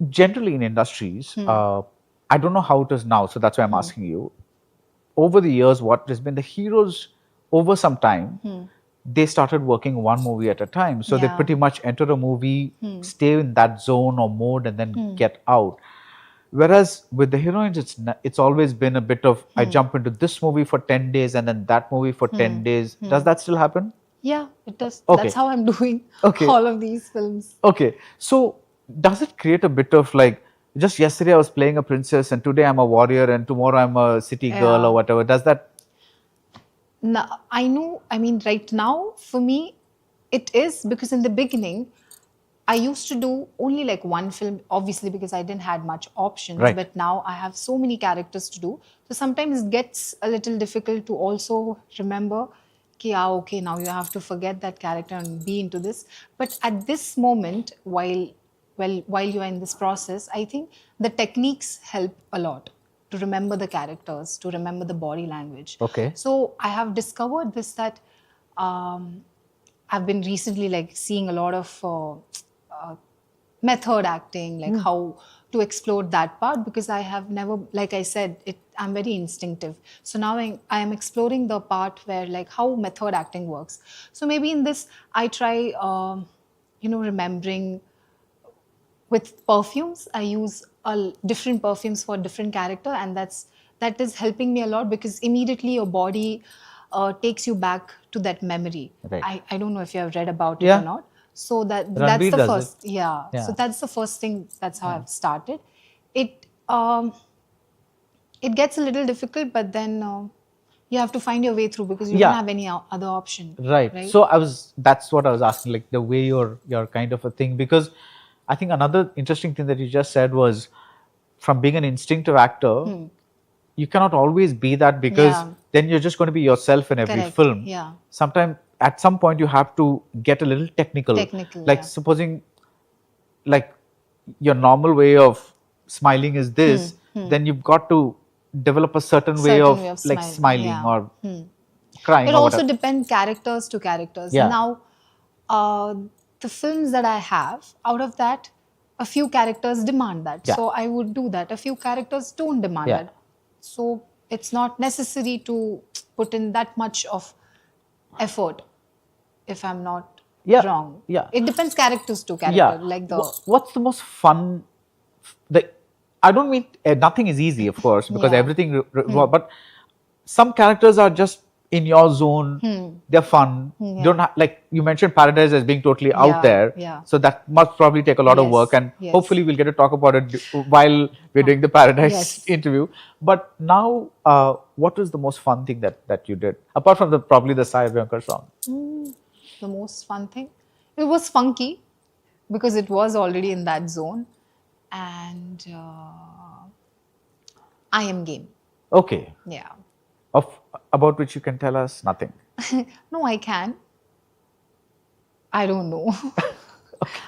Generally in industries, I don't know how it is now, so that's why I'm asking you. Over the years, what has been the heroes over some time, they started working one movie at a time. So they Yeah. pretty much enter a movie, stay in that zone or mode, and then get out. Whereas with the heroines, it's always been a bit of I jump into this movie for 10 days and then that movie for 10 days. Does that still happen? Yeah, it does. That's Okay. how I'm doing Okay. all of these films. Okay. So does it create a bit of like, just yesterday I was playing a princess and today I'm a warrior and tomorrow I'm a city girl or whatever. Does that? Now, I know, I mean, right now, for me, it is because in the beginning, I used to do only like one film, obviously, because I didn't had much options. Right. But now I have so many characters to do. So sometimes it gets a little difficult to also remember, okay, now you have to forget that character and be into this. But at this moment, while you are in this process, I think the techniques help a lot to remember the characters, to remember the body language. Okay. So I have discovered this that I've been recently like seeing a lot of method acting, like how to explore that part, because I have never, like I said, I'm very instinctive. So now I am exploring the part where like how method acting works. So maybe in this I try, remembering with perfumes. I use different perfumes for different character, and that is helping me a lot because immediately your body takes you back to that memory. Right. I don't know if you have read about it Yeah. or not. So that's Ranbir the does first, it. yeah. Yeah. So that's the first thing. That's how I've started. It it gets a little difficult, but then you have to find your way through because you don't Yeah. have any other option. Right. So that's what I was asking, like the way you're kind of a thing, because I think another interesting thing that you just said was from being an instinctive actor, you cannot always be that because Yeah. then you're just going to be yourself in every Correct. film. Yeah. Sometimes at some point you have to get a little technical. Technical, Like yeah. supposing like your normal way of smiling is this, then you've got to develop a certain way of like smiling yeah. or crying It or also whatever. depends characters to characters. Yeah. Now, the films that I have, out of that, a few characters demand that. Yeah. So I would do that. A few characters don't demand Yeah. that. So it's not necessary to put in that much of effort, if I'm not Yeah. wrong. Yeah. It depends characters to character. Yeah. Like the What's the most fun? The I don't mean nothing is easy, of course, because Yeah. everything. But some characters are just in your zone. They're fun. Yeah. Don't like you mentioned Paradise as being totally Yeah, out there. yeah. So that must probably take a lot of Yes, work, and yes. hopefully we'll get to talk about it while we're doing the Paradise Yes. interview. But now, what was the most fun thing that you did apart from probably the Sai Abhyankar song? The most fun thing, it was funky because it was already in that zone, and I am game. Okay. Yeah. About which you can tell us nothing. No, I can. I don't know.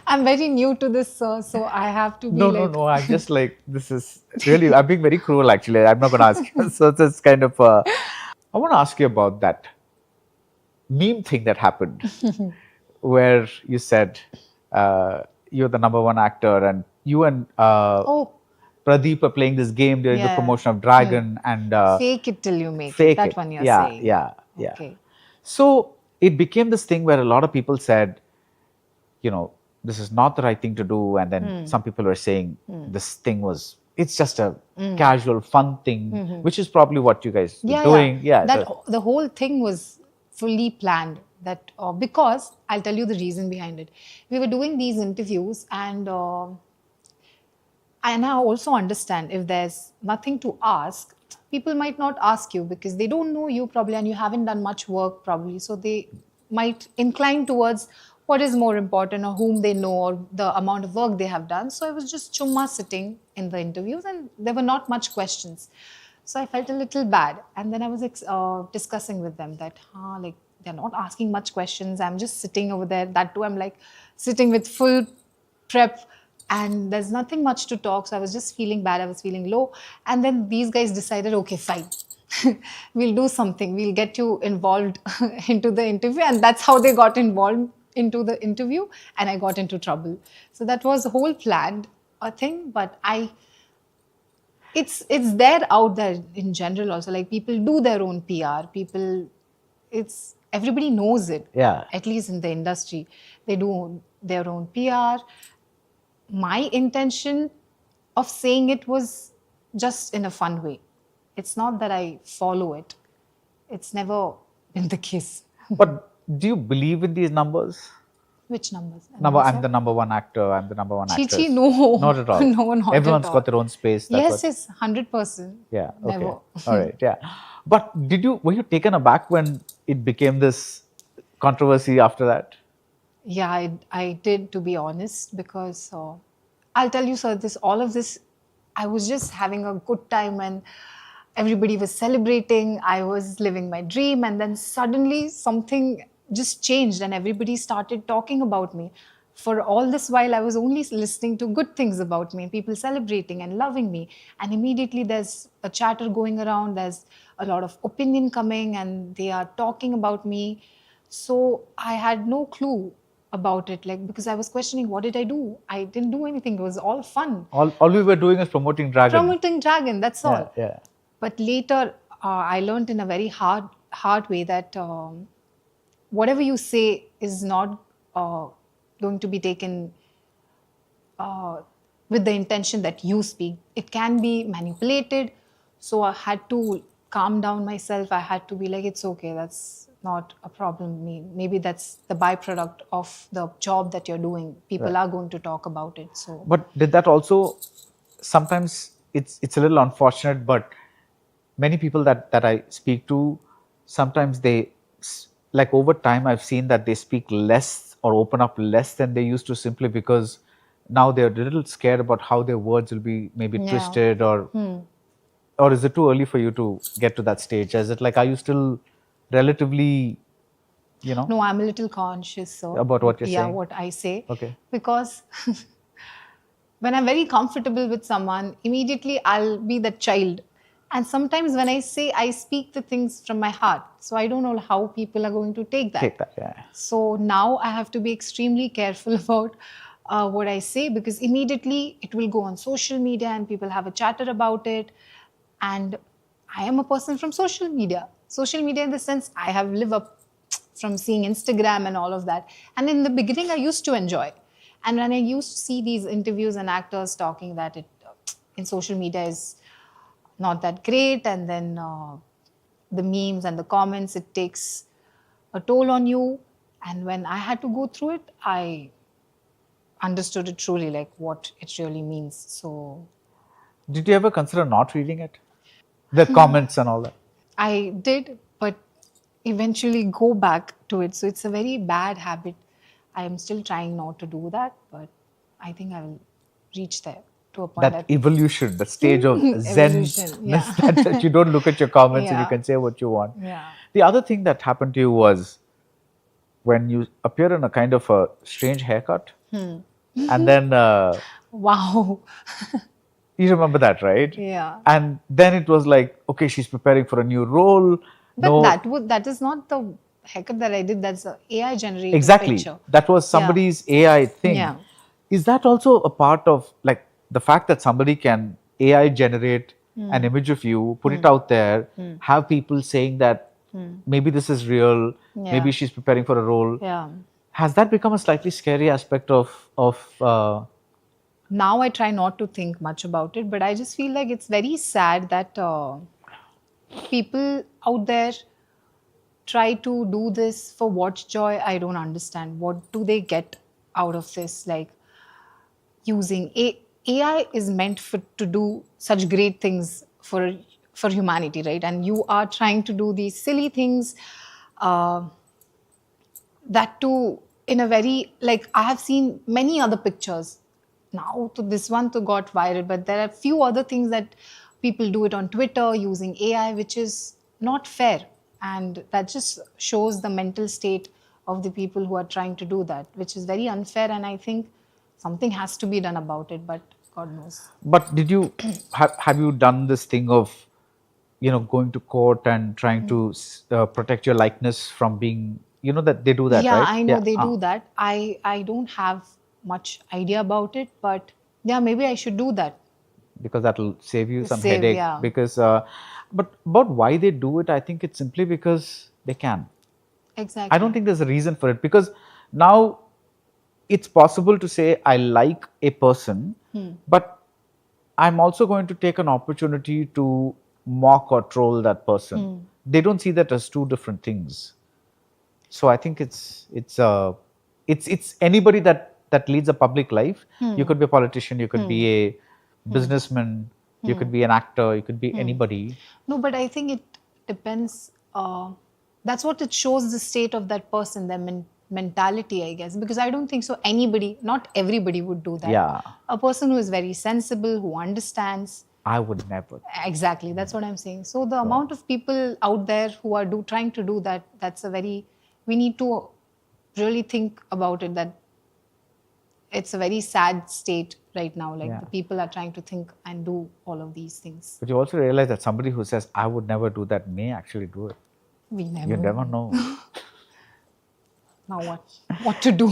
I'm very new to this, so I have to be No. I'm just like, this is really, I'm being very cruel actually. I'm not going to ask you. So it's kind of, I want to ask you about that meme thing that happened where you said you're the number one actor and you and Pradeep are playing this game during the Yeah. promotion of Dragon and fake it till you make fake it. That it. one you're Yeah, saying. yeah. Okay. So it became this thing where a lot of people said, this is not the right thing to do. And then some people were saying this thing it's just a casual, fun thing, which is probably what you guys were doing. Yeah. The whole thing was fully planned. That because I'll tell you the reason behind it. We were doing these interviews, and I also understand if there's nothing to ask, people might not ask you because they don't know you probably, and you haven't done much work probably. So they might incline towards what is more important or whom they know or the amount of work they have done. So I was just chumma sitting in the interviews and there were not much questions. So I felt a little bad. And then I was discussing with them that, like, they're not asking much questions. I'm just sitting over there. That too, I'm like sitting with full prep and there's nothing much to talk. So I was just feeling bad. I was feeling low. And then these guys decided, okay, fine. We'll do something. We'll get you involved into the interview. And that's how they got involved into the interview. And I got into trouble. So that was whole planned. a thing, but it's there out there in general also. Like people do their own PR. People, it's everybody knows it. Yeah. At least in the industry, they do their own PR. My intention of saying it was just in a fun way. It's not that I follow it. It's never been the case. But do you believe in these numbers? Which numbers? I'm the number one actor, I'm the number one Chi actress. no. Not at all. No, not Everyone's at all. got their own space. That's Yes, what, yes, 100%. yeah. Okay. Never. All right. Yeah. But were you taken aback when it became this controversy after that? Yeah, I did, to be honest, because I'll tell you, sir, all of this, I was just having a good time and everybody was celebrating. I was living my dream, and then suddenly something just changed, and everybody started talking about me. For all this while, I was only listening to good things about me, people celebrating and loving me. And immediately there's a chatter going around, there's a lot of opinion coming, and they are talking about me. So I had no clue about it, like, because I was questioning, what did I do? I didn't do anything. It was all fun. All we were doing is promoting Dragon. Promoting Dragon, that's all. Yeah. But later, I learned in a very hard way that whatever you say is not going to be taken with the intention that you speak. It can be manipulated. So I had to calm down myself. I had to be like, it's okay. That's not a problem. Maybe that's the byproduct of the job that you're doing. People are going to talk about it. So, but did that also sometimes it's a little unfortunate, but many people that I speak to, sometimes they, like over time, I've seen that they speak less or open up less than they used to, simply because now they're a little scared about how their words will be maybe twisted, or is it too early for you to get to that stage? Is it like, are you still relatively, no, I'm a little conscious, so about what you're saying? Yeah, what I say. Okay. Because when I'm very comfortable with someone, immediately I'll be the child. And sometimes when I say, I speak the things from my heart. So I don't know how people are going to take that. Yeah. So now I have to be extremely careful about what I say, because immediately it will go on social media and people have a chatter about it. And I am a person from social media. Social media in the sense, I have lived up from seeing Instagram and all of that. And in the beginning, I used to enjoy. And when I used to see these interviews and actors talking that it in social media is not that great, and then the memes and the comments, it takes a toll on you. And when I had to go through it, I understood it truly, like what it really means. So, did you ever consider not reading it, the comments and all that? I did, but eventually go back to it. So it's a very bad habit. I am still trying not to do that, but I think I will reach there to a point that evolution, the stage of zen, yeah. that you don't look at your comments and you Yeah. can say what you want. Yeah. The other thing that happened to you was when you appear in a kind of a strange haircut, and then Wow. you remember that, right? Yeah. And then it was like, okay, she's preparing for a new role. But that is not the haircut that I did. That's an AI generated Exactly. picture. That was somebody's AI thing. Yeah. Is that also a part of, like, the fact that somebody can AI generate an image of you, put it out there, have people saying that maybe this is real, maybe she's preparing for a role? Yeah. Has that become a slightly scary aspect of Now I try not to think much about it, but I just feel like it's very sad that people out there try to do this for what joy. I don't understand. What do they get out of this? Like, using AI is meant to do such great things for humanity, right? And you are trying to do these silly things, that too in a very, like, I have seen many other pictures. Now to this one to got viral, but there are few other things that people do it on Twitter using AI, which is not fair, and that just shows the mental state of the people who are trying to do that, which is very unfair. And I think something has to be done about it, but God knows. But did you have you done this thing of, going to court and trying to protect your likeness from being, that they do that, Yeah, right? I know they do that. I don't have much idea about it, but Yeah, maybe I should do that. because that'll save you some Save, headache. yeah. Because, but about why they do it, I think it's simply because they can. Exactly. I don't think there's a reason for it, because now it's possible to say I like a person, but I'm also going to take an opportunity to mock or troll that person. They don't see that as two different things. So I think it's anybody that leads a public life. You could be a politician, you could be a businessman, you could be an actor, you could be anybody. No, but I think it depends. That's what it shows the state of that person, their mentality, I guess. Because I don't think so. Anybody, not everybody would do that. Yeah. A person who is very sensible, who understands. I would never. Exactly. That's what I'm saying. So the amount of people out there who are trying to do that, that's a very, we need to really think about it, that it's a very sad state right now. Like the people are trying to think and do all of these things. But you also realize that somebody who says, I would never do that, may actually do it. We never You never know. Now what to do?